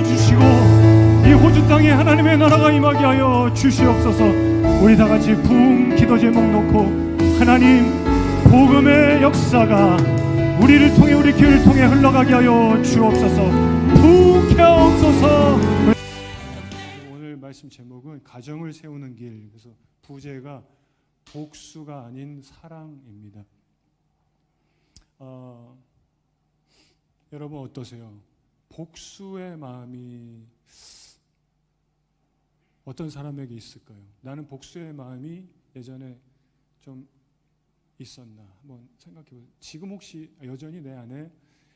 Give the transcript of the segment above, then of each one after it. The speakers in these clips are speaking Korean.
평안을 주시고 이 호주 땅에 하나님의 나라가 임하게 하여 주시옵소서. 우리 다 같이 부흥 기도 제목 놓고 하나님 복음의 역사가 우리를 통해 우리 교회를 통해 흘러가게 하여 주옵소서. 부흥케 하옵소서. 오늘 말씀 제목은 가정을 세우는 길. 그래서 부제가 복수가 아닌 사랑입니다. 여러분 어떠세요? 복수의 마음이 어떤 사람에게 있을까요? 나는 복수의 마음이 예전에 좀 있었나 한번 생각해보세요. 지금 혹시 여전히 내 안에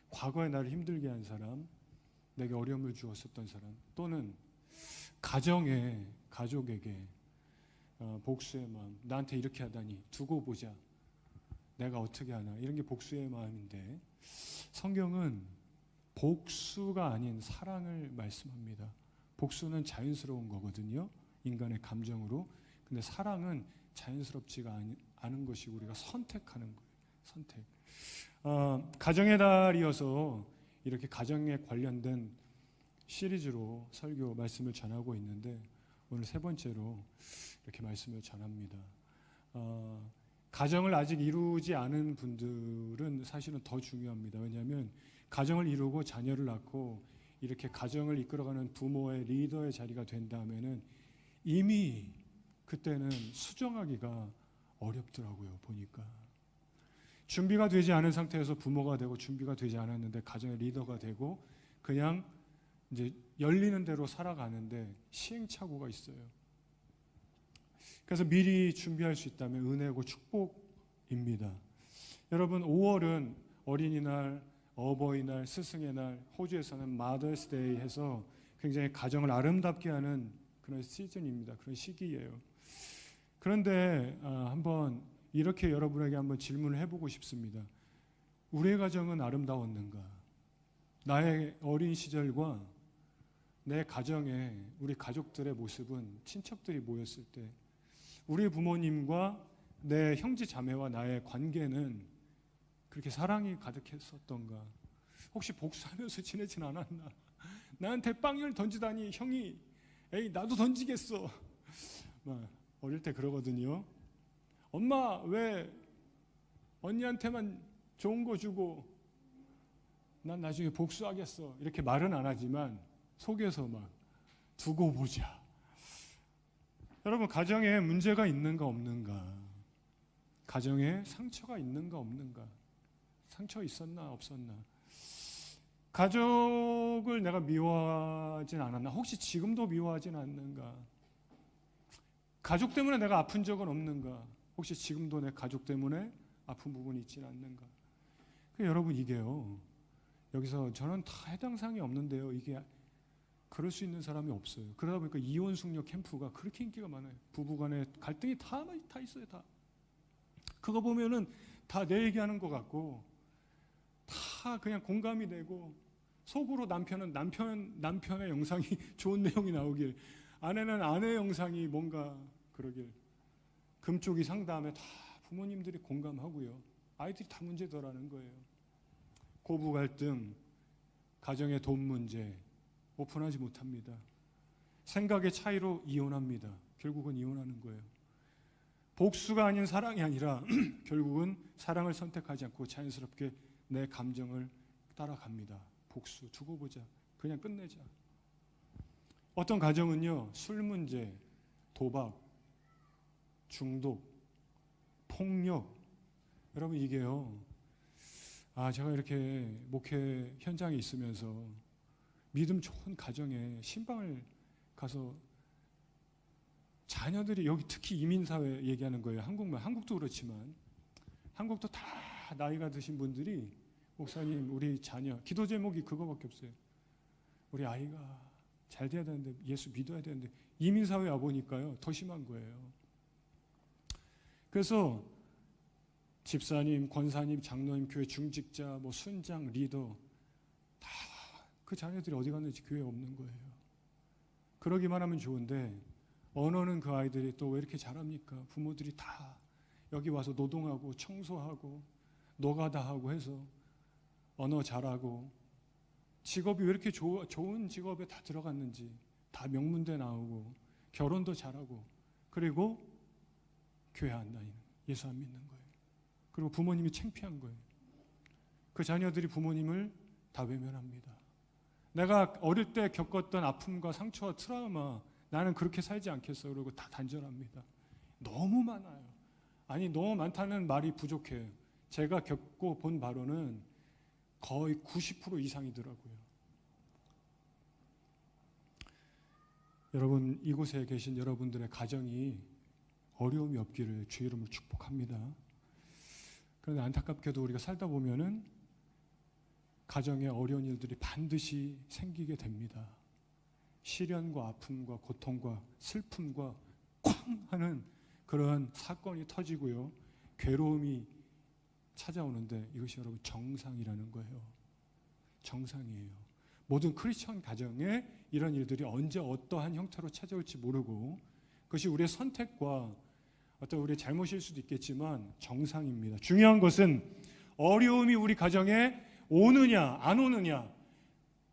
과거에 나를 힘들게 한 사람, 내게 어려움을 주었었던 사람, 또는 가족에게 복수의 마음, 나한테 이렇게 하다니 두고 보자, 내가 어떻게 하나, 이런 게 복수의 마음인데 성경은 복수가 아닌 사랑을 말씀합니다. 복수는 자연스러운 거거든요, 인간의 감정으로. 근데 사랑은 자연스럽지가 않은 것이고 우리가 선택하는 거예요. 선택. 가정의 달이어서 이렇게 가정에 관련된 시리즈로 설교 말씀을 전하고 있는데 오늘 세 번째로 이렇게 말씀을 전합니다. 가정을 아직 이루지 않은 분들은 사실은 더 중요합니다. 왜냐하면 가정을 이루고 자녀를 낳고 이렇게 가정을 이끌어가는 부모의 리더의 자리가 된다면은 이미 그때는 수정하기가 어렵더라고요. 보니까 준비가 되지 않은 상태에서 부모가 되고 준비가 되지 않았는데 가정의 리더가 되고 그냥 이제 열리는 대로 살아가는데 시행착오가 있어요. 그래서 미리 준비할 수 있다면 은혜고 축복입니다. 여러분 5월은 어린이날, 어버이날, 스승의 날, 호주에서는 마더스 데이 해서 굉장히 가정을 아름답게 하는 그런 시즌입니다. 그런 시기예요. 그런데 한번 이렇게 여러분에게 한번 질문을 해보고 싶습니다. 우리의 가정은 아름다웠는가? 나의 어린 시절과 내 가정의 우리 가족들의 모습은, 친척들이 모였을 때 우리 부모님과 내 형제 자매와 나의 관계는 그렇게 사랑이 가득했었던가? 혹시 복수하면서 지내진 않았나? 나한테 빵을 던지다니 형이 에이 나도 던지겠어. 어릴 때 그러거든요. 엄마 왜 언니한테만 좋은 거 주고 난 나중에 복수하겠어, 이렇게 말은 안 하지만 속에서 막 두고 보자. 여러분 가정에 문제가 있는가 없는가? 가정에 상처가 있는가 없는가? 상처 있었나 없었나? 가족을 내가 미워하진 않았나? 혹시 지금도 미워하진 않는가? 가족 때문에 내가 아픈 적은 없는가? 혹시 지금도 내 가족 때문에 아픈 부분이 있지는 않는가? 여러분 이게요, 여기서 저는 다 해당 사항이 없는데요, 이게 그럴 수 있는 사람이 없어요. 그러다 보니까 이혼 숙녀 캠프가 그렇게 인기가 많아요. 부부간에 갈등이 다 있어요. 다 그거 보면은 다 내 얘기하는 것 같고 다 그냥 공감이 되고, 속으로 남편은 남편의 영상이 좋은 내용이 나오길, 아내는 아내의 영상이 뭔가 그러길, 금쪽이 상담에 다 부모님들이 공감하고요. 아이들이 다 문제더라는 거예요. 고부 갈등, 가정의 돈 문제 오픈하지 못합니다. 생각의 차이로 이혼합니다. 결국은 이혼하는 거예요. 복수가 아닌 사랑이 아니라 결국은 사랑을 선택하지 않고 자연스럽게 내 감정을 따라갑니다. 복수, 두고 보자, 그냥 끝내자. 어떤 가정은요, 술 문제, 도박, 중독, 폭력. 여러분 이게요, 제가 이렇게 목회 현장에 있으면서 믿음 좋은 가정에 신방을 가서 자녀들이, 여기 특히 이민사회 얘기하는 거예요. 한국도 그렇지만 한국도 다 나이가 드신 분들이 목사님 우리 자녀, 기도 제목이 그거밖에 없어요. 우리 아이가 잘 돼야 되는데, 예수 믿어야 되는데, 이민사회 와보니까요 더 심한 거예요. 그래서 집사님, 권사님, 장로님, 교회 중직자, 순장, 리더 다 그 자녀들이 어디 갔는지 교회에 없는 거예요. 그러기만 하면 좋은데 언어는 그 아이들이 또 왜 이렇게 잘합니까? 부모들이 다 여기 와서 노동하고 청소하고 노가다 하고 해서 언어 잘하고 직업이 왜 이렇게 좋은 직업에 다 들어갔는지, 다 명문대 나오고 결혼도 잘하고, 그리고 교회 안 다니는, 예수 안 믿는 거예요. 그리고 부모님이 창피한 거예요. 그 자녀들이 부모님을 다 외면합니다. 내가 어릴 때 겪었던 아픔과 상처와 트라우마, 나는 그렇게 살지 않겠어. 그러고 다 단절합니다. 너무 많아요. 아니, 너무 많다는 말이 부족해요. 제가 겪고 본 바로는 거의 90% 이상이더라고요. 여러분, 이곳에 계신 여러분들의 가정이 어려움이 없기를 주의 이름으로 축복합니다. 그런데 안타깝게도 우리가 살다 보면은 가정에 어려운 일들이 반드시 생기게 됩니다. 시련과 아픔과 고통과 슬픔과 쾅 하는 그러한 사건이 터지고요. 괴로움이 찾아오는데 이것이 여러분 정상이라는 거예요. 정상이에요. 모든 크리스천 가정에 이런 일들이 언제 어떠한 형태로 찾아올지 모르고, 그것이 우리의 선택과 어떤 우리의 잘못일 수도 있겠지만 정상입니다. 중요한 것은 어려움이 우리 가정에 오느냐 안 오느냐,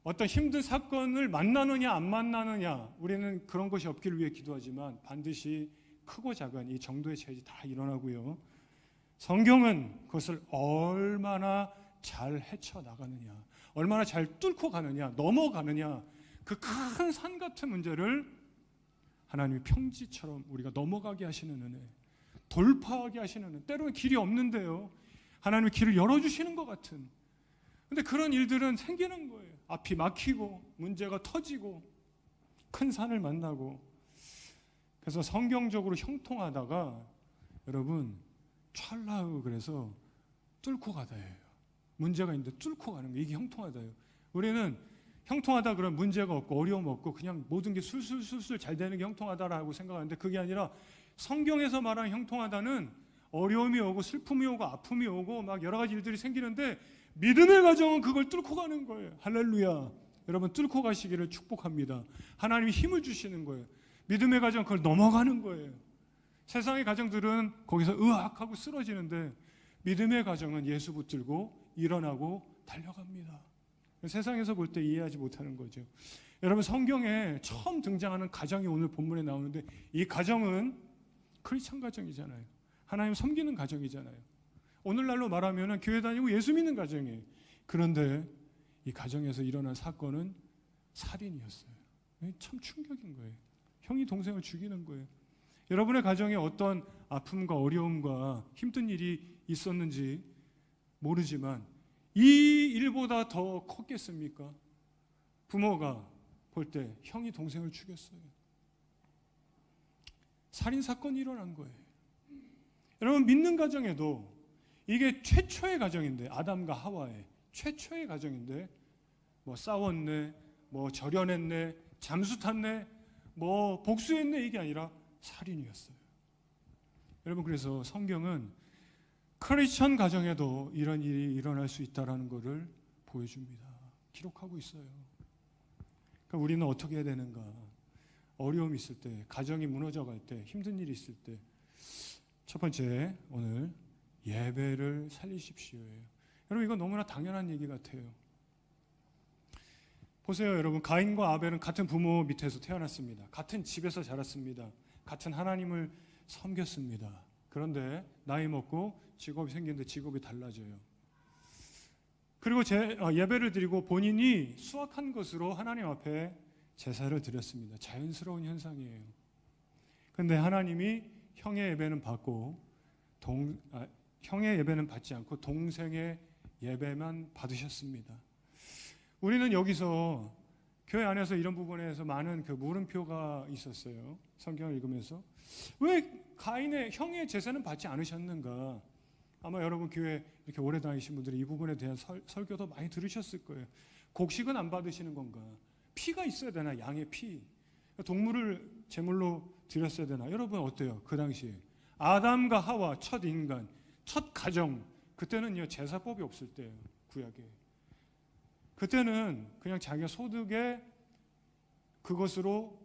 어떤 힘든 사건을 만나느냐 안 만나느냐, 우리는 그런 것이 없기를 위해 기도하지만 반드시 크고 작은 이 정도의 차이가 다 일어나고요. 성경은 그것을 얼마나 잘 헤쳐나가느냐, 얼마나 잘 뚫고 가느냐, 넘어가느냐, 그 큰 산 같은 문제를 하나님이 평지처럼 우리가 넘어가게 하시는 은혜, 돌파하게 하시는 은혜, 때로는 길이 없는데요, 하나님이 길을 열어주시는 것 같은, 근데 그런 일들은 생기는 거예요. 앞이 막히고 문제가 터지고 큰 산을 만나고. 그래서 성경적으로 형통하다가 여러분 찰나우, 그래서 뚫고 가다예요. 문제가 있는데 뚫고 가는 거예요. 이게 형통하다예요. 우리는 형통하다 그러면 문제가 없고 어려움 없고 그냥 모든 게 술술술술 잘 되는 게 형통하다라고 생각하는데, 그게 아니라 성경에서 말하는 형통하다는 어려움이 오고 슬픔이 오고 아픔이 오고 막 여러 가지 일들이 생기는데 믿음의 가정은 그걸 뚫고 가는 거예요. 할렐루야. 여러분 뚫고 가시기를 축복합니다. 하나님이 힘을 주시는 거예요. 믿음의 가정은 그걸 넘어가는 거예요. 세상의 가정들은 거기서 으악하고 쓰러지는데 믿음의 가정은 예수 붙들고 일어나고 달려갑니다. 세상에서 볼 때 이해하지 못하는 거죠. 여러분 성경에 처음 등장하는 가정이 오늘 본문에 나오는데, 이 가정은 크리스천 가정이잖아요. 하나님 섬기는 가정이잖아요. 오늘날로 말하면 교회 다니고 예수 믿는 가정이에요. 그런데 이 가정에서 일어난 사건은 살인이었어요. 참 충격인 거예요. 형이 동생을 죽이는 거예요. 여러분의 가정에 어떤 아픔과 어려움과 힘든 일이 있었는지 모르지만 이 일보다 더 컸겠습니까? 부모가 볼 때 형이 동생을 죽였어요. 살인사건이 일어난 거예요. 여러분 믿는 가정에도 이게 최초의 가정인데, 아담과 하와의 최초의 가정인데 뭐 싸웠네, 뭐 절연했네, 잠수 탔네, 뭐 복수했네, 이게 아니라 살인이었어요. 여러분 그래서 성경은 크리스천 가정에도 이런 일이 일어날 수 있다는 것을 보여줍니다. 기록하고 있어요. 그러니까 우리는 어떻게 해야 되는가? 어려움이 있을 때, 가정이 무너져갈 때, 힘든 일이 있을 때, 첫 번째 오늘 예배를 살리십시오예요. 여러분 이건 너무나 당연한 얘기 같아요. 보세요 여러분, 가인과 아벨은 같은 부모 밑에서 태어났습니다. 같은 집에서 자랐습니다. 같은 하나님을 섬겼습니다. 그런데 나이 먹고 직업이 생기는데 직업이 달라져요. 그리고 예배를 드리고 본인이 수확한 것으로 하나님 앞에 제사를 드렸습니다. 자연스러운 현상이에요. 그런데 하나님이 형의 예배는 받고 형의 예배는 받지 않고 동생의 예배만 받으셨습니다. 우리는 여기서 교회 안에서 이런 부분에서 많은 그 물음표가 있었어요. 성경을 읽으면서 왜 가인의 형의 제사는 받지 않으셨는가? 아마 여러분 교회 이렇게 오래 다니신 분들이 이 부분에 대한 설교도 많이 들으셨을 거예요. 곡식은 안 받으시는 건가? 피가 있어야 되나? 양의 피. 동물을 제물로 드렸어야 되나? 여러분 어때요? 그 당시에 아담과 하와 첫 인간, 첫 가정, 그때는요 제사법이 없을 때예요. 구약에. 그때는 그냥 자기가 소득에 그것으로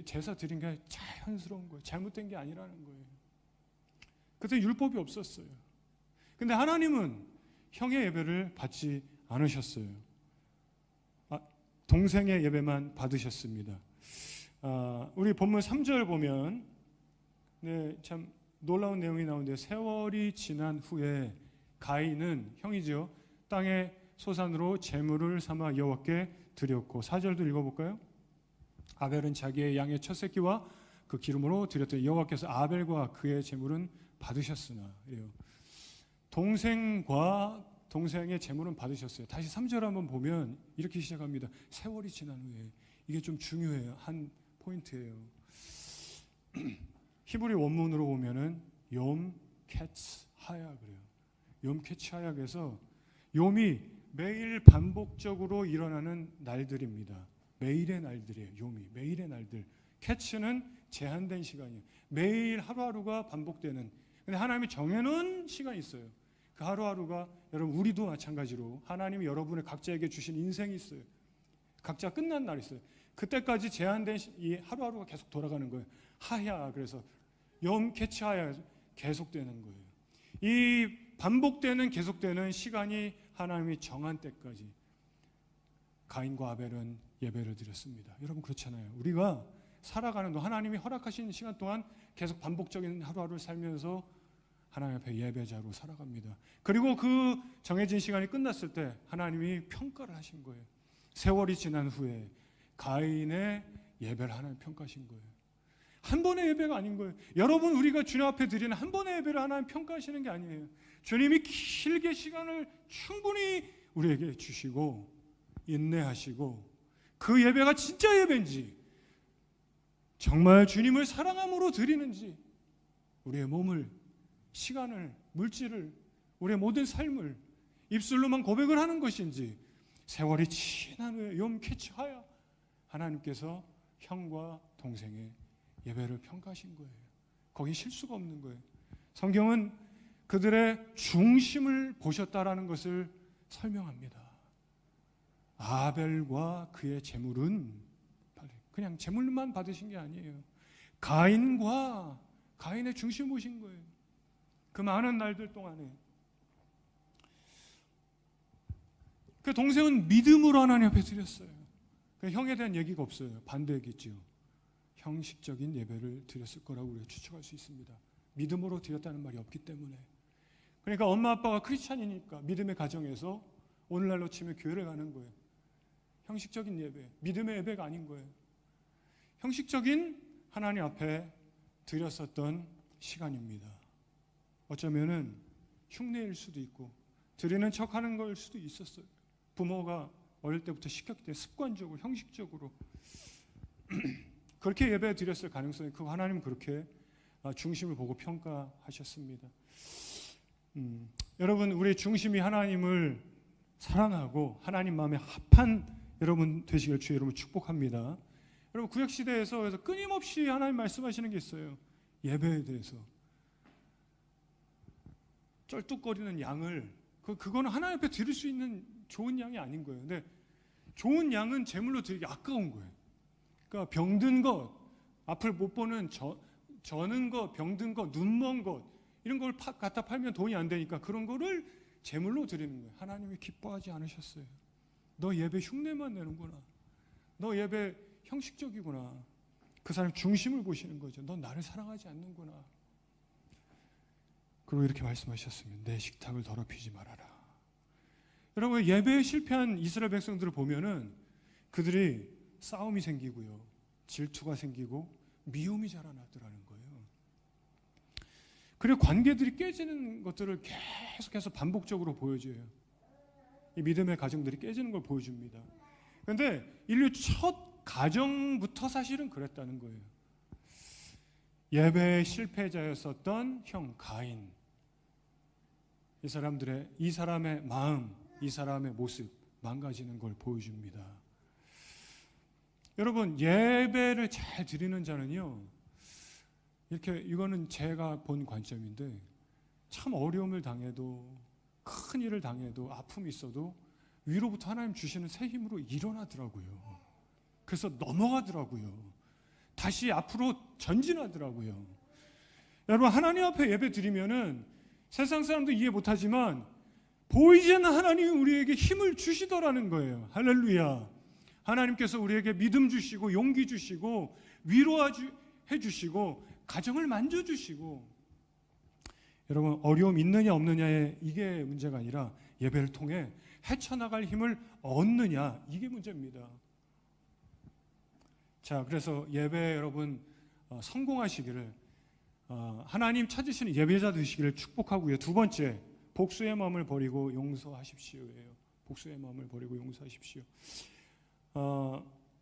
제사 드린 게 자연스러운 거예요. 잘못된 게 아니라는 거예요. 그때 율법이 없었어요. 근데 하나님은 형의 예배를 받지 않으셨어요. 동생의 예배만 받으셨습니다. 우리 본문 3절 보면 참 놀라운 내용이 나오는데, 세월이 지난 후에 가인은, 형이죠, 땅의 소산으로 제물을 삼아 여호와께 드렸고, 4절도 읽어볼까요? 아벨은 자기의 양의 첫 새끼와 그 기름으로 드렸더니 여호와께서 아벨과 그의 제물은 받으셨으나. 이래요. 동생과 동생의 제물은 받으셨어요. 다시 3절 한번 보면 이렇게 시작합니다. 세월이 지난 후에. 이게 좀 중요해요. 한 포인트예요. 히브리 원문으로 보면은 욤 캐츠 하야 그래요. 욤 캐츠 하야에서 욤이 매일 반복적으로 일어나는 날들입니다. 매일의 날들이에요. 욤이 매일의 날들. 캐츠는 제한된 시간이에요. 매일 하루하루가 반복되는. 근데 하나님이 정해놓은 시간이 있어요. 그 하루하루가, 여러분 우리도 마찬가지로 하나님이 여러분의 각자에게 주신 인생이 있어요. 각자 끝난 날이 있어요. 그때까지 제한된 이 하루하루가 계속 돌아가는 거예요. 하야, 그래서 욤 캐치 하야, 계속되는 거예요. 이 반복되는 계속되는 시간이 하나님이 정한 때까지 가인과 아벨은 예배를 드렸습니다. 여러분 그렇잖아요. 우리가 살아가는 동안, 하나님이 허락하신 시간 동안 계속 반복적인 하루하루를 살면서 하나님 앞에 예배자로 살아갑니다. 그리고 그 정해진 시간이 끝났을 때 하나님이 평가를 하신 거예요. 세월이 지난 후에 가인의 예배를 하나님 평가하신 거예요. 한 번의 예배가 아닌 거예요. 여러분, 우리가 주님 앞에 드리는 한 번의 예배를 하나님 평가하시는 게 아니에요. 주님이 길게 시간을 충분히 우리에게 주시고 인내하시고, 그 예배가 진짜 예배인지, 정말 주님을 사랑함으로 드리는지, 우리의 몸을, 시간을, 물질을, 우리의 모든 삶을 입술로만 고백을 하는 것인지, 세월이 지난 후에 욤 캐치 하야 하나님께서 형과 동생의 예배를 평가하신 거예요. 거기 실수가 없는 거예요. 성경은 그들의 중심을 보셨다라는 것을 설명합니다. 아벨과 그의 제물은 그냥 제물만 받으신 게 아니에요. 가인과 가인의 중심을 보신 거예요. 그 많은 날들 동안에 그 동생은 믿음으로 하나님 앞에 드렸어요. 그 형에 대한 얘기가 없어요. 반대 얘기죠. 형식적인 예배를 드렸을 거라고 우리가 추측할 수 있습니다. 믿음으로 드렸다는 말이 없기 때문에. 그러니까 엄마 아빠가 크리스찬이니까 믿음의 가정에서 오늘날로 치면 교회를 가는 거예요. 형식적인 예배, 믿음의 예배가 아닌 거예요. 형식적인 하나님 앞에 드렸었던 시간입니다. 어쩌면은 흉내일 수도 있고 드리는 척하는 걸 수도 있었어요. 부모가 어릴 때부터 시켰기 때문에 습관적으로, 형식적으로 그렇게 예배 드렸을 가능성이 크고, 하나님은 그렇게 중심을 보고 평가하셨습니다. 여러분, 우리의 중심이 하나님을 사랑하고 하나님 마음에 합한 여러분 되시길 주의 이름으로 축복합니다. 여러분, 구약시대에서 그래서 끊임없이 하나님 말씀하시는 게 있어요. 예배에 대해서. 쩔뚝거리는 양을, 그거는 하나님 앞에 드릴 수 있는 좋은 양이 아닌 거예요. 근데 좋은 양은 제물로 드리기 아까운 거예요. 그러니까 병든 것, 앞을 못 보는 저는 것, 병든 것, 눈먼 것, 이런 걸 갖다 팔면 돈이 안 되니까 그런 거를 제물로 드리는 거예요. 하나님이 기뻐하지 않으셨어요. 너 예배 흉내만 내는구나. 너 예배 형식적이구나. 그 사람 중심을 보시는 거죠. 넌 나를 사랑하지 않는구나. 그리고 이렇게 말씀하셨으면 내 식탁을 더럽히지 말아라. 여러분, 예배에 실패한 이스라엘 백성들을 보면은 그들이 싸움이 생기고요, 질투가 생기고 미움이 자라나더라는 거예요. 그리고 관계들이 깨지는 것들을 계속해서 반복적으로 보여줘요. 이 믿음의 가정들이 깨지는 걸 보여줍니다. 그런데 인류 첫 가정부터 사실은 그랬다는 거예요. 예배의 실패자였었던 형 가인, 이 사람의 마음, 이 사람의 모습 망가지는 걸 보여줍니다. 여러분, 예배를 잘 드리는 자는요, 이거는 제가 본 관점인데, 참 어려움을 당해도, 큰 일을 당해도, 아픔이 있어도 위로부터 하나님 주시는 새 힘으로 일어나더라고요. 그래서 넘어가더라고요. 다시 앞으로 전진하더라고요. 여러분, 하나님 앞에 예배 드리면은 세상 사람도 이해 못하지만 보이지 않는 하나님이 우리에게 힘을 주시더라는 거예요. 할렐루야. 하나님께서 우리에게 믿음 주시고 용기 주시고 위로해 주시고 가정을 만져주시고, 여러분 어려움 있느냐 없느냐의 이게 문제가 아니라 예배를 통해 헤쳐나갈 힘을 얻느냐, 이게 문제입니다. 자, 그래서 예배 여러분 성공하시기를, 하나님 찾으시는 예배자 되시기를 축복하고요. 두 번째, 복수의 마음을 버리고 용서하십시오예요. 복수의 마음을 버리고 용서하십시오.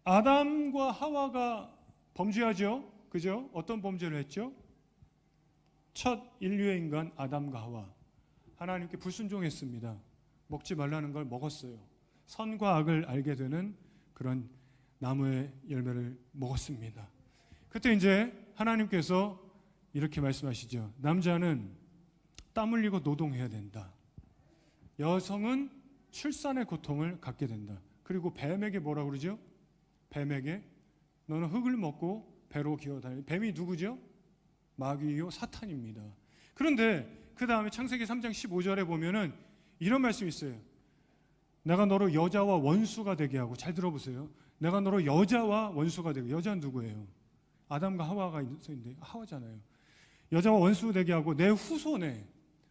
아담과 하와가 범죄하죠. 그죠? 어떤 범죄를 했죠? 첫 인류의 인간 아담과 하와, 하나님께 불순종했습니다. 먹지 말라는 걸 먹었어요. 선과 악을 알게 되는 그런 나무의 열매를 먹었습니다. 그때 이제 하나님께서 이렇게 말씀하시죠. 남자는 땀 흘리고 노동해야 된다. 여성은 출산의 고통을 갖게 된다. 그리고 뱀에게 뭐라 그러죠? 뱀에게 너는 흙을 먹고 배로 기어다니. 뱀이 누구죠? 마귀요 사탄입니다. 그런데 그 다음에 창세기 3장 15절에 보면은 이런 말씀이 있어요. 내가 너로 여자와 원수가 되게 하고, 잘 들어보세요. 내가 너로 여자와 원수가 되게. 여자는 누구예요? 아담과 하와가 있는데 하와잖아요. 여자와 원수 되게 하고 내 후손에,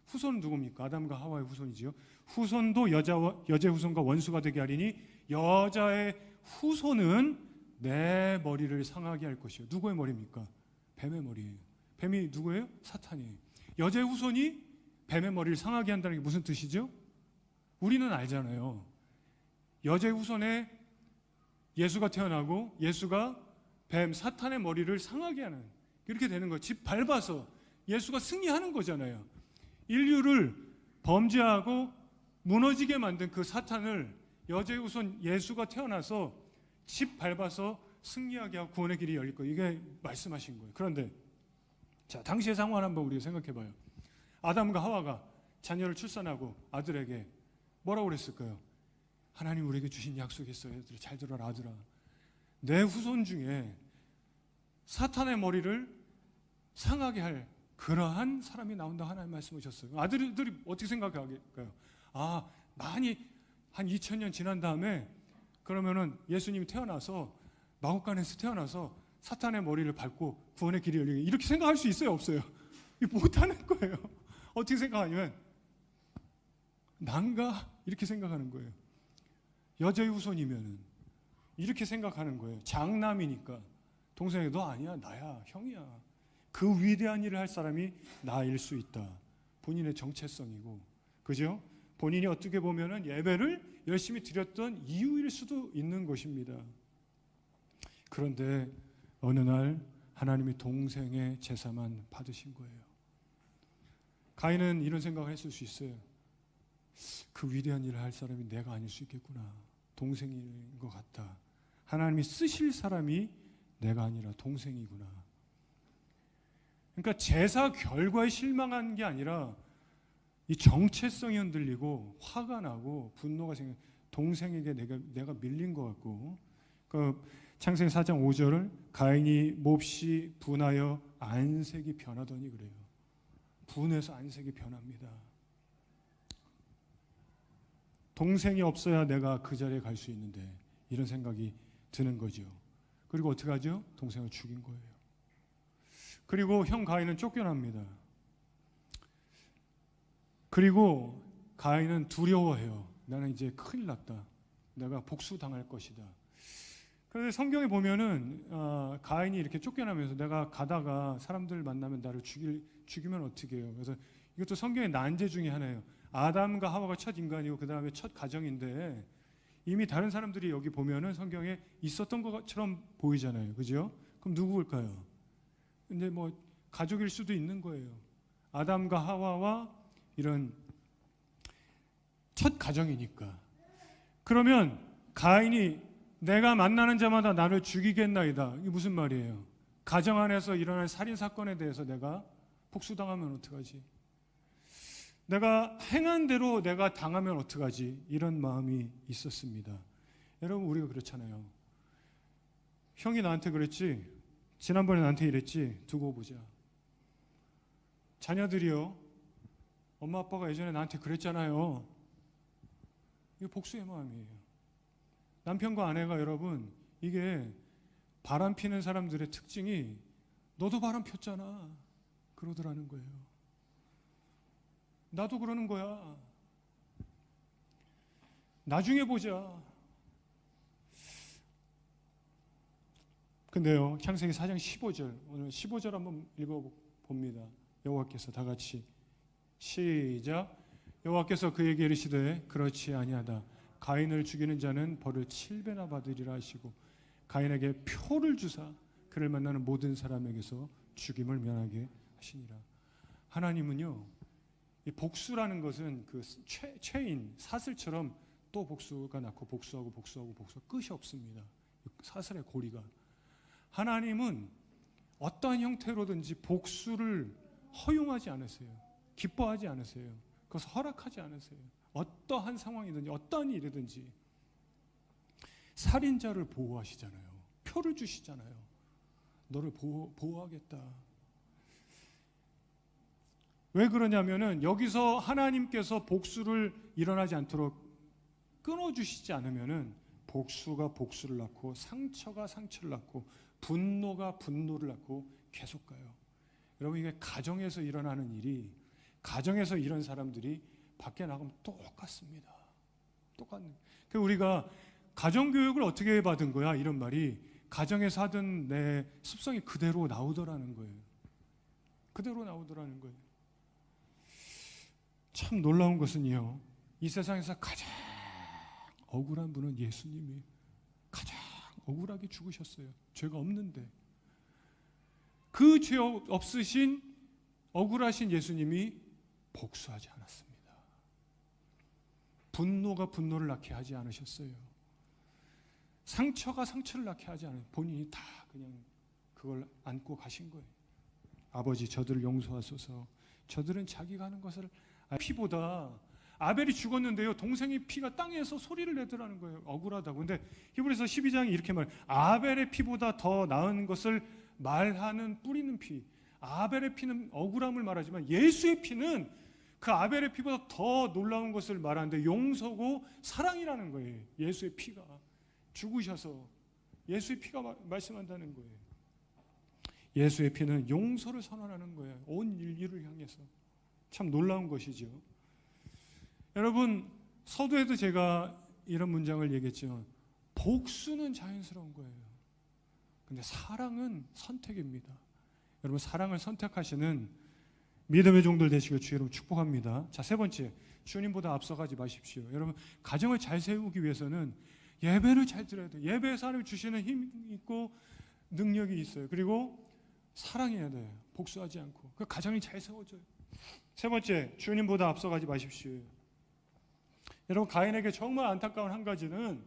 후손은 누굽니까? 아담과 하와의 후손이지요. 후손도 여자의 후손과 원수가 되게 하리니 여자의 후손은 내 머리를 상하게 할 것이요. 누구의 머리입니까? 뱀의 머리예요. 뱀이 누구예요? 사탄이에요. 여자의 후손이 뱀의 머리를 상하게 한다는 게 무슨 뜻이죠? 우리는 알잖아요. 여자의 후손에 예수가 태어나고 예수가 뱀 사탄의 머리를 상하게 하는, 이렇게 되는 거예요. 집 밟아서 예수가 승리하는 거잖아요. 인류를 범죄하고 무너지게 만든 그 사탄을 여자의 후손 예수가 태어나서 집 밟아서 승리하게 하고 구원의 길이 열릴 거예요. 이게 말씀하신 거예요. 그런데 자, 당시의 상황을 한번 우리가 생각해 봐요. 아담과 하와가 자녀를 출산하고 아들에게 뭐라고 그랬을까요? 하나님 우리에게 주신 약속이 있어요. 얘들아, 잘 들어라 아들아. 내 후손 중에 사탄의 머리를 상하게 할 그러한 사람이 나온다, 하나님 말씀하셨어요. 아들들이 어떻게 생각할까요? 아, 많이 한 2000년 지난 다음에 그러면은 예수님이 태어나서 마국간에서 태어나서 사탄의 머리를 밟고 구원의 길이 열리게, 이렇게 생각할 수 있어요, 없어요? 못하는 거예요. 어떻게 생각하냐면 난가? 이렇게 생각하는 거예요. 여자의 후손이면은 이렇게 생각하는 거예요. 장남이니까 동생이 너 아니야, 나야, 형이야. 그 위대한 일을 할 사람이 나일 수 있다. 본인의 정체성이고, 그죠? 본인이 어떻게 보면은 예배를 열심히 드렸던 이유일 수도 있는 것입니다. 그런데 어느 날 하나님이 동생의 제사만 받으신 거예요. 가인은 이런 생각을 했을 수 있어요. 그 위대한 일을 할 사람이 내가 아닐 수 있겠구나. 동생인 것 같다. 하나님이 쓰실 사람이 내가 아니라 동생이구나. 그러니까 제사 결과에 실망한 게 아니라 이 정체성이 흔들리고 화가 나고 분노가 생겨, 동생에게 내가 밀린 것 같고. 그 창세기 4장 5절을 가인이 몹시 분하여 안색이 변하더니 그래요. 분해서 안색이 변합니다. 동생이 없어야 내가 그 자리에 갈 수 있는데, 이런 생각이 드는 거죠. 그리고 어떻게 하죠? 동생을 죽인 거예요. 그리고 형 가인은 쫓겨납니다. 그리고 가인은 두려워해요. 나는 이제 큰일 났다. 내가 복수당할 것이다. 그런데 성경에 보면은 가인이 이렇게 쫓겨나면서 내가 가다가 사람들 만나면 나를 죽이면 어떻게 해요? 그래서 이것도 성경의 난제 중에 하나예요. 아담과 하와가 첫 인간이고 그 다음에 첫 가정인데, 이미 다른 사람들이 여기 보면은 성경에 있었던 것처럼 보이잖아요. 그죠? 그럼 누구일까요? 근데 뭐 가족일 수도 있는 거예요. 아담과 하와와 이런 첫 가정이니까. 그러면 가인이 내가 만나는 자마다 나를 죽이겠나이다. 이게 무슨 말이에요? 가정 안에서 일어난 살인 사건에 대해서 내가 복수당하면 어떡하지? 내가 행한 대로 내가 당하면 어떡하지? 이런 마음이 있었습니다. 여러분, 우리가 그렇잖아요. 형이 나한테 그랬지, 지난번에 나한테 이랬지, 두고 보자. 자녀들이요, 엄마 아빠가 예전에 나한테 그랬잖아요. 이게 복수의 마음이에요. 남편과 아내가 여러분 이게 바람 피는 사람들의 특징이 너도 바람 폈잖아 그러더라는 거예요. 나도 그러는 거야. 나중에 보자. 근데요, 창세기 4장 15절, 오늘 15절 한번 읽어봅니다. 여호와께서 다 같이 시작. 여호와께서 그에게 이르시되 그렇지 아니하다. 가인을 죽이는 자는 벌을 7배나 받으리라 하시고 가인에게 표를 주사 그를 만나는 모든 사람에게서 죽임을 면하게 하시니라. 하나님은요, 이 복수라는 것은 그 체인 사슬처럼 또 복수가 낳고 복수하고 복수하고 복수가 끝이 없습니다. 사슬의 고리가. 하나님은 어떠한 형태로든지 복수를 허용하지 않으세요. 기뻐하지 않으세요. 그것을 허락하지 않으세요. 어떠한 상황이든지 어떠한 일이든지. 살인자를 보호하시잖아요. 표를 주시잖아요. 너를 보호하겠다. 왜 그러냐면은 여기서 하나님께서 복수를 일어나지 않도록 끊어주시지 않으면은 복수가 복수를 낳고 상처가 상처를 낳고 분노가 분노를 낳고 계속 가요. 여러분 이게 가정에서 일어나는 일이 가정에서 이런 사람들이 밖에 나가면 똑같습니다. 똑같은. 그 우리가 가정교육을 어떻게 받은 거야? 이런 말이 가정에서 하던 내 습성이 그대로 나오더라는 거예요. 그대로 나오더라는 거예요. 참 놀라운 것은요, 이 세상에서 가장 억울한 분은 예수님이 가장 억울하게 죽으셨어요. 죄가 없는데. 그 죄 없으신 억울하신 예수님이 복수하지 않았습니다. 분노가 분노를 낳게 하지 않으셨어요. 상처가 상처를 낳게 하지 않아요. 본인이 다 그냥 그걸 안고 가신 거예요. 아버지 저들을 용서하소서. 저들은 자기가 하는 것을 피보다 아벨이 죽었는데요, 동생의 피가 땅에서 소리를 내더라는 거예요. 억울하다고. 근데 히브리서 12장이 이렇게 말해요. 아벨의 피보다 더 나은 것을 말하는 뿌리는 피. 아벨의 피는 억울함을 말하지만 예수의 피는 그 아벨의 피보다 더 놀라운 것을 말하는데 용서고 사랑이라는 거예요. 예수의 피가 죽으셔서 예수의 피가 말씀한다는 거예요. 예수의 피는 용서를 선언하는 거예요. 온 인류를 향해서. 참 놀라운 것이죠. 여러분 서두에도 제가 이런 문장을 얘기했지만 복수는 자연스러운 거예요. 근데 사랑은 선택입니다. 여러분 사랑을 선택하시는 믿음의 종들 되시길 주 여러분 축복합니다. 자, 세 번째, 주님보다 앞서가지 마십시오. 여러분 가정을 잘 세우기 위해서는 예배를 잘 드려야 돼요. 예배에서 하나님이 주시는 힘이 있고 능력이 있어요. 그리고 사랑해야 돼요. 복수하지 않고. 그 가정이 잘 세워져요. 세 번째, 주님보다 앞서가지 마십시오. 여러분 가인에게 정말 안타까운 한 가지는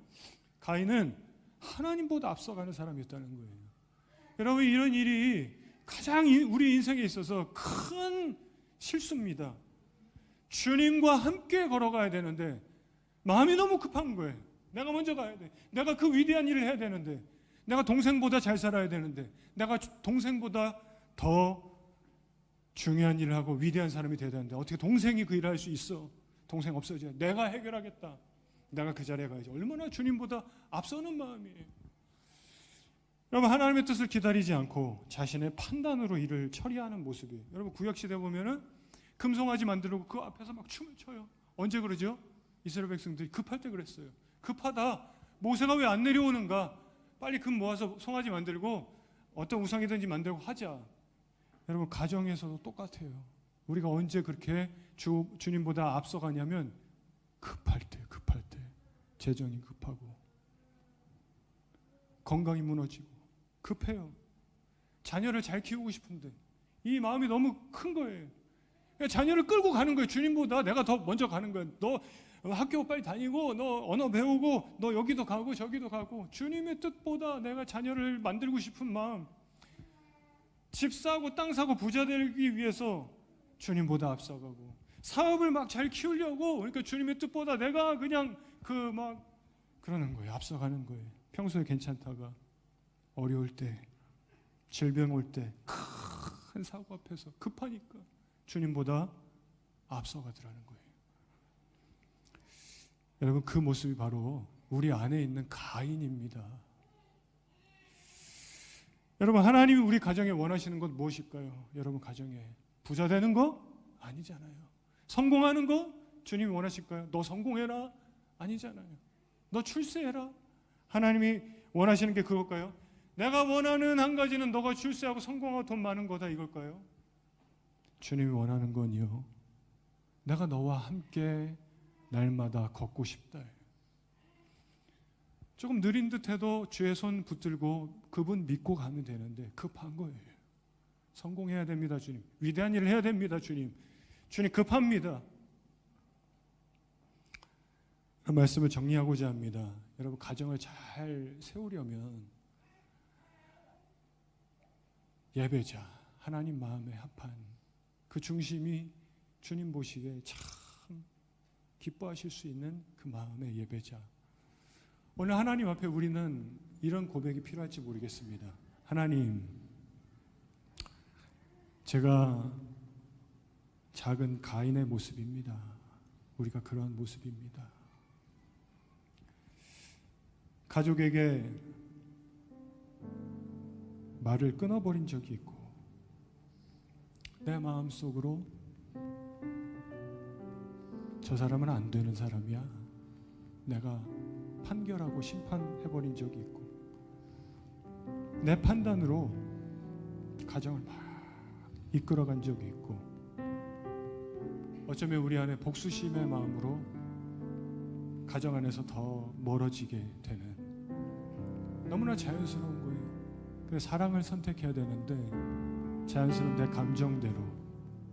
가인은 하나님보다 앞서가는 사람이었다는 거예요. 여러분 이런 일이 가장 우리 인생에 있어서 큰 실수입니다. 주님과 함께 걸어가야 되는데 마음이 너무 급한 거예요. 내가 먼저 가야 돼. 내가 그 위대한 일을 해야 되는데, 내가 동생보다 잘 살아야 되는데, 내가 동생보다 더 중요한 일을 하고 위대한 사람이 돼야 되는데 어떻게 동생이 그 일을 할 수 있어? 동생 없어져. 내가 해결하겠다. 내가 그 자리에 가야지. 얼마나 주님보다 앞서는 마음이에요. 여러분 하나님의 뜻을 기다리지 않고 자신의 판단으로 일을 처리하는 모습이에요. 여러분 구약시대 보면은 금송아지 만들고 그 앞에서 막 춤을 춰요. 언제 그러죠? 이스라엘 백성들이 급할 때 그랬어요. 급하다. 모세가 왜 안 내려오는가? 빨리 금 모아서 송아지 만들고 어떤 우상이든지 만들고 하자. 여러분 가정에서도 똑같아요. 우리가 언제 그렇게 주님보다 앞서가냐면 급할 때 재정이 급하고 건강이 무너지고 급해요. 자녀를 잘 키우고 싶은데 이 마음이 너무 큰 거예요. 자녀를 끌고 가는 거예요. 주님보다 내가 더 먼저 가는 거예요. 너 학교 빨리 다니고 너 언어 배우고 너 여기도 가고 저기도 가고 주님의 뜻보다 내가 자녀를 만들고 싶은 마음, 집 사고 땅 사고 부자 되기 위해서 주님보다 앞서가고 사업을 막 잘 키우려고 그러니까 주님의 뜻보다 내가 그냥 그러는 거예요. 앞서가는 거예요. 평소에 괜찮다가 어려울 때 질병 올 때 큰 사고 앞에서 급하니까 주님보다 앞서가더라는 거예요. 여러분 그 모습이 바로 우리 안에 있는 가인입니다. 여러분, 하나님이 우리 가정에 원하시는 것 무엇일까요? 여러분 가정에 부자 되는 거? 아니잖아요. 성공하는 거? 주님이 원하실까요? 너 성공해라? 아니잖아요. 너 출세해라? 하나님이 원하시는 게 그걸까요? 내가 원하는 한 가지는 너가 출세하고 성공하고 돈 많은 거다 이걸까요? 주님이 원하는 건요, 내가 너와 함께 날마다 걷고 싶다. 조금 느린 듯해도 주의 손 붙들고 그분 믿고 가면 되는데 급한 거예요. 성공해야 됩니다, 주님. 위대한 일을 해야 됩니다, 주님. 주님 급합니다. 말씀을 정리하고자 합니다. 여러분, 가정을 잘 세우려면 예배자, 하나님 마음에 합한 그 중심이 주님 보시기에 참 기뻐하실 수 있는 그 마음의 예배자. 오늘 하나님 앞에 우리는 이런 고백이 필요할지 모르겠습니다. 하나님, 제가 작은 가인의 모습입니다. 우리가 그러한 모습입니다. 가족에게 말을 끊어버린 적이 있고, 내 마음속으로 저 사람은 안 되는 사람이야, 내가 판결하고 심판해버린 적이 있고, 내 판단으로 가정을 막 이끌어간 적이 있고, 어쩌면 우리 안에 복수심의 마음으로 가정 안에서 더 멀어지게 되는, 너무나 자연스러운 거예요. 그래서 사랑을 선택해야 되는데 자연스러운 내 감정대로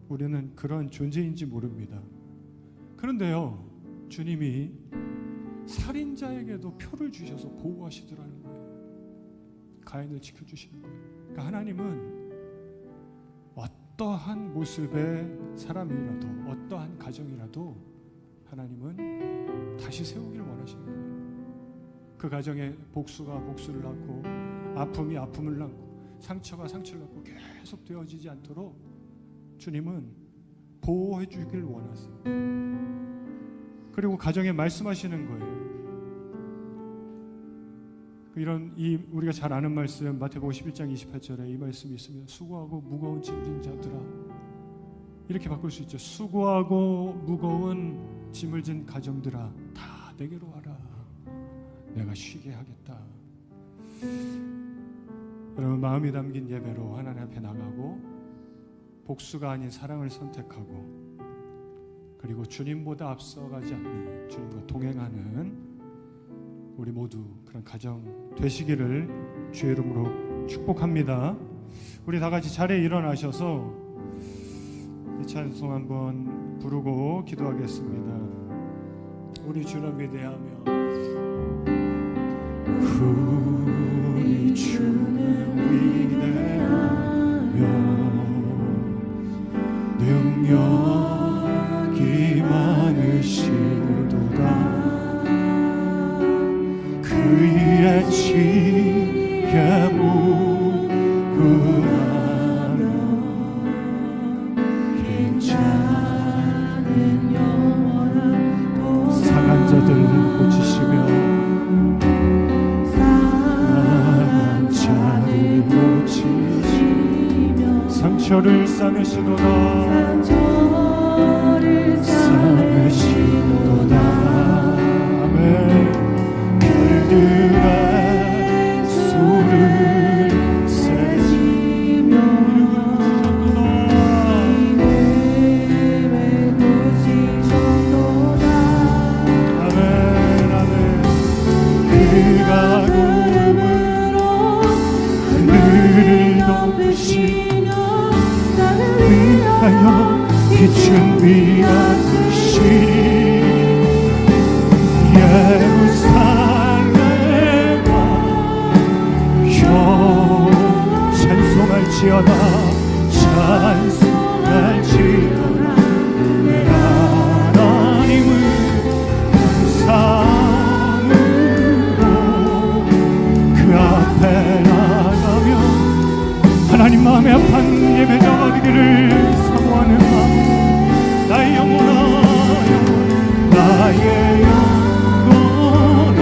우리는 그런 존재인지 모릅니다. 그런데요, 주님이 살인자에게도 표를 주셔서 보호하시더라는 거예요. 가인을 지켜주시는 거예요. 그러니까 하나님은 어떠한 모습의 사람이라도, 어떠한 가정이라도 하나님은 다시 세우기를 원하시는 거예요. 그 가정에 복수가 복수를 낳고, 아픔이 아픔을 낳고, 상처가 상처를 낳고 계속 되어지지 않도록 주님은 보호해 주길 원하세요. 그리고 가정에 말씀하시는 거예요. 우리가 잘 아는 말씀, 마태복음 11장 28절에 이 말씀이 있으면, 수고하고 무거운 짐진 자들아, 이렇게 바꿀 수 있죠. 수고하고 무거운 짐을 진 가정들아, 다 내게로 와라, 내가 쉬게 하겠다. 여러분, 마음이 담긴 예배로 하나님 앞에 나가고, 복수가 아닌 사랑을 선택하고, 그리고 주님보다 앞서가지 않는, 주님과 동행하는 우리 모두 그런 가정 되시기를 주의 이름으로 축복합니다. 우리 다 같이 자리에 일어나셔서 이 찬송 한번 부르고 기도하겠습니다. 우리 주를 위대하며, 우리 주는 위대하며 능력이 많으시도다. 그의 지혜 무궁하며 괜찮은 영원한 상한 자들 고치시며, 상한 자들 고치시며, 상처를 싸매시도다. 아멘. 별들의 수를 세시며, 이름을 부르시도다. 아멘, 아멘. 그가 구름으로 하늘을 덮으시며, 나를 위하여 빛은 비하듯이 예루살렘 찬송할지어다, 찬송할지어다. 내 하나님을 감사함으로 그 앞에 나가며, 하나님 마음에 합한 예배자가 되기를 사모하는 마음, 나의 영혼아, 나의 영혼아,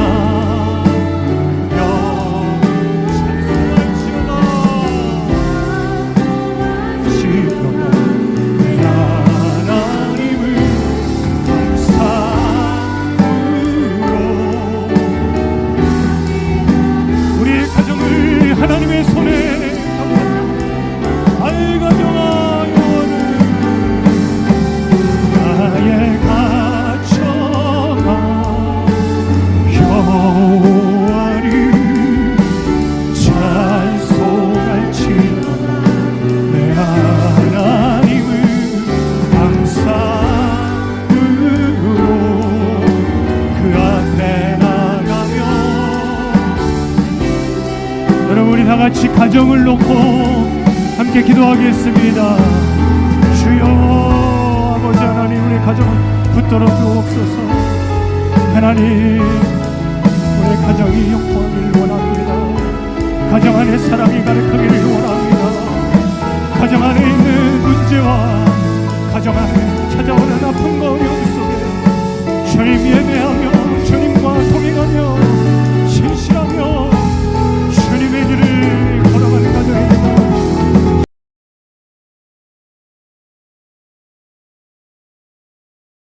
여러분 우리 다 같이 가정을 놓고 함께 기도하겠습니다. 주여 아버지 하나님 우리 가정을 붙들어 주옵소서. 하나님 우리 가정이 영광을 원합니다. 가정 안에 사랑이 가득하기를 원합니다. 가정 안에 있는 문제와 가정 안에 찾아오는 아픔과 어려움 속에 주님 예배하옵소서.